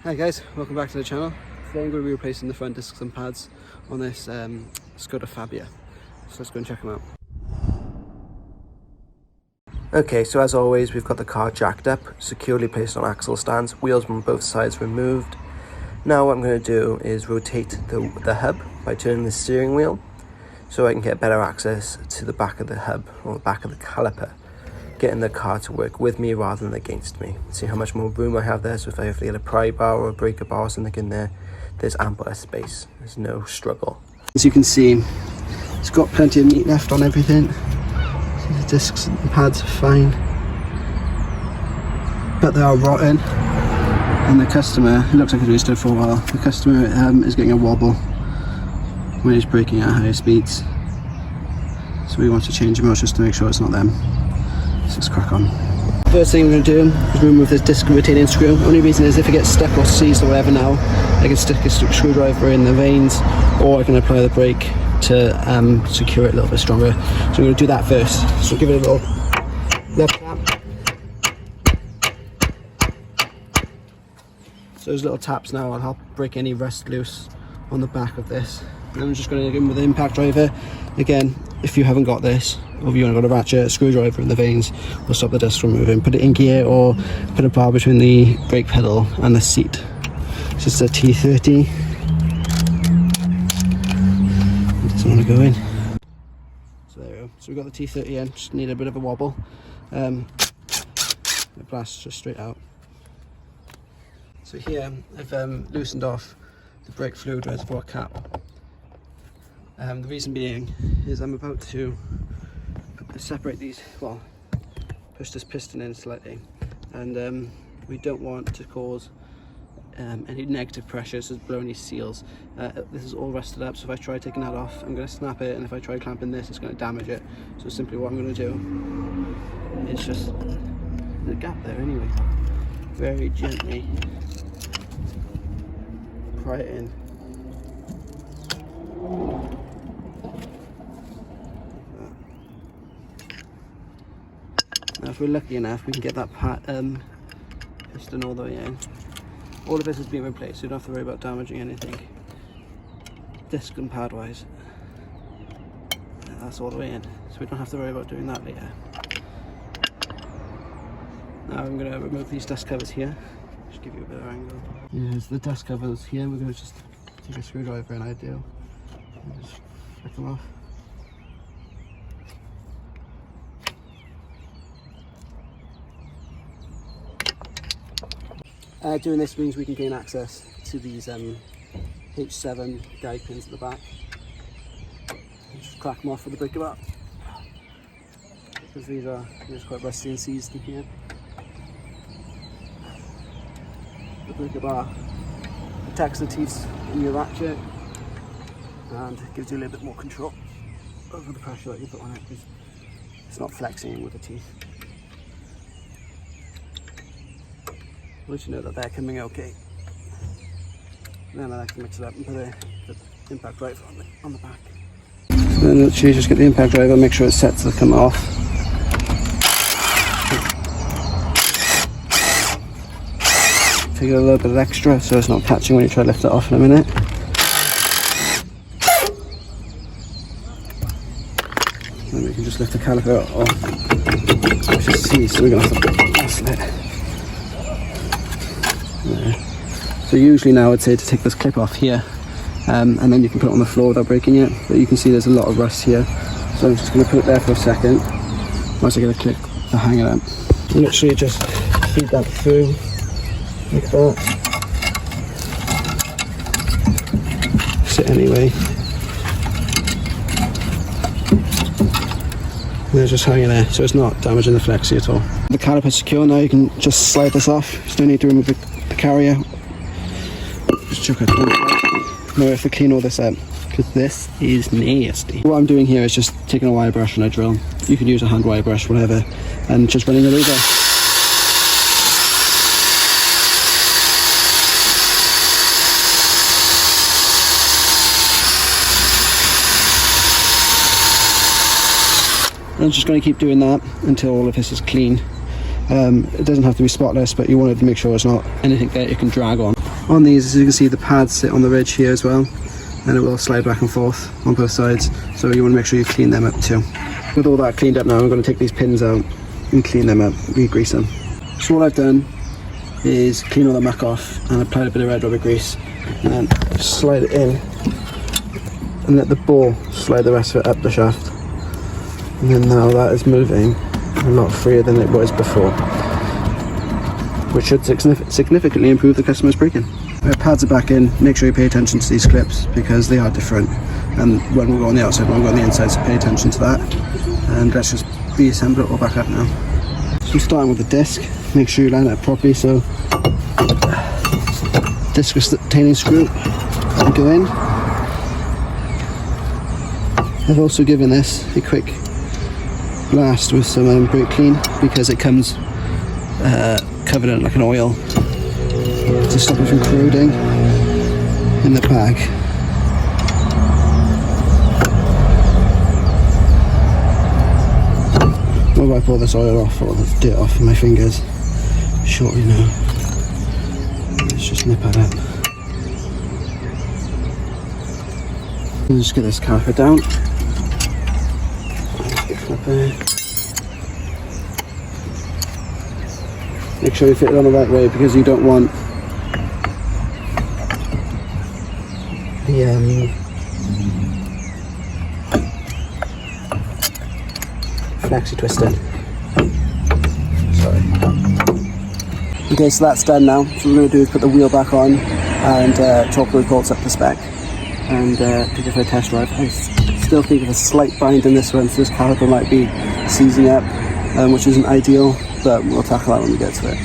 Hi guys, welcome back to the channel. Today I'm going to be replacing the front discs and pads on this Skoda Fabia. So let's go and check them out. Okay, so as always we've got the car jacked up, securely placed on axle stands, wheels on both sides removed. Now what I'm going to do is rotate the hub by turning the steering wheel so I can get better access to the back of the hub or the back of the caliper, getting the car to work with me rather than against me. See how much more room I have there, so if I have to get a pry bar or a breaker bar or something in there, there's ample space, there's no struggle. As you can see, it's got plenty of meat left on everything. See, the discs and pads are fine, but they are rotten, and the customer, it looks like it's been stood for a while, the customer is getting a wobble when he's braking at higher speeds, so we want to change them out just to make sure it's not them. So let's crack on. First thing I'm going to do is remove this disc retaining screw. Only reason is if it gets stuck or seized or whatever now, I can stick a screwdriver in the veins, or I can apply the brake to secure it a little bit stronger. So I'm going to do that first. So give it a little left tap. So those little taps now will help break any rust loose on the back of this. And I'm just going to go in with the impact driver. Again, if you haven't got this, or if you want to go to ratchet, a screwdriver in the veins will stop the disc from moving. Put it in gear or put a bar between the brake pedal and the seat. It's just a T30. It doesn't want to go in. So there we go. So we've got the T30 in, just need a bit of a wobble. The blasts just straight out. So here I've loosened off the brake fluid reservoir cap. The reason being is I'm about to separate these, well, push this piston in slightly, and we don't want to cause any negative pressures to blow any seals. This is all rusted up, so if I try taking that off, I'm going to snap it, and if I try clamping this, it's going to damage it. So simply what I'm going to do is just, there's a gap there anyway, very gently pry it in. Now if we're lucky enough, we can get that piston all the way in. All of this has been replaced, so you don't have to worry about damaging anything disc and pad wise. That's all the way in, so we don't have to worry about doing that later. Now I'm going to remove these dust covers here, just give you a bit of angle. Here's the dust covers here. We're going to just take a screwdriver and I do, and just flick them off. Doing this means we can gain access to these H7 guide pins at the back. Just crack them off with the breaker bar, because these are just quite rusty and seized in here. The breaker bar protects the teeth in your ratchet and gives you a little bit more control over the pressure that you put on it, because it's not flexing with the teeth. Let you know that they're coming okay. And then I like to mix it up and put the impact driver on the back. So then literally just get the impact driver, make sure it's set to come off. Take a little bit of extra so it's not catching when you try to lift it off in a minute. Then we can just lift the caliper off. Which is seized, so we're going to have to muscle it. So usually now I'd say to take this clip off here, and then you can put it on the floor without breaking it, but you can see there's a lot of rust here, so I'm just going to put it there for a second once I get a clip to hang it up. And literally just feed that through like that. Sit anyway. And they're just hanging there, so it's not damaging the flexi at all. The caliper's secure now. You can just slide this off, you don't need to remove the carrier. Just chuck it on. Now we have to clean all this up, because this is nasty. What I'm doing here is just taking a wire brush and a drill. You can use a hand wire brush, whatever, and just running it over. I'm just going to keep doing that until all of this is clean. It doesn't have to be spotless, but you want to make sure it's not anything that you can drag on. On these, as you can see, the pads sit on the ridge here as well, and it will slide back and forth on both sides, so you want to make sure you clean them up too. With all that cleaned up now, I'm going to take these pins out and clean them up, re-grease them. So what I've done is clean all the muck off and applied a bit of red rubber grease, and then slide it in and let the ball slide the rest of it up the shaft. And then now that is moving a lot freer than it was before, which should significantly improve the customer's braking. Pads are back in. Make sure you pay attention to these clips because they are different, and one will go on the outside, one will go on the inside, so pay attention to that. And let's just reassemble it all back up now. So starting with the disc, make sure you line it up properly, so disc retaining screw will go in. I've also given this a quick blast with some brake clean because it comes covered in like an oil to stop it from corroding in the bag. I'll wipe all this oil off, all the dirt off of my fingers shortly now. Let's just nip that up. And just get this caliper down. Make sure you fit it on the right way because you don't want the flexi twisted. Sorry. Okay, so that's done now. So what we're going to do is put the wheel back on and chop the bolts up to spec and take it for a test drive. I still think of a slight bind in this one, so this caliper might be seizing up, which isn't ideal, but we'll tackle that when we get to it.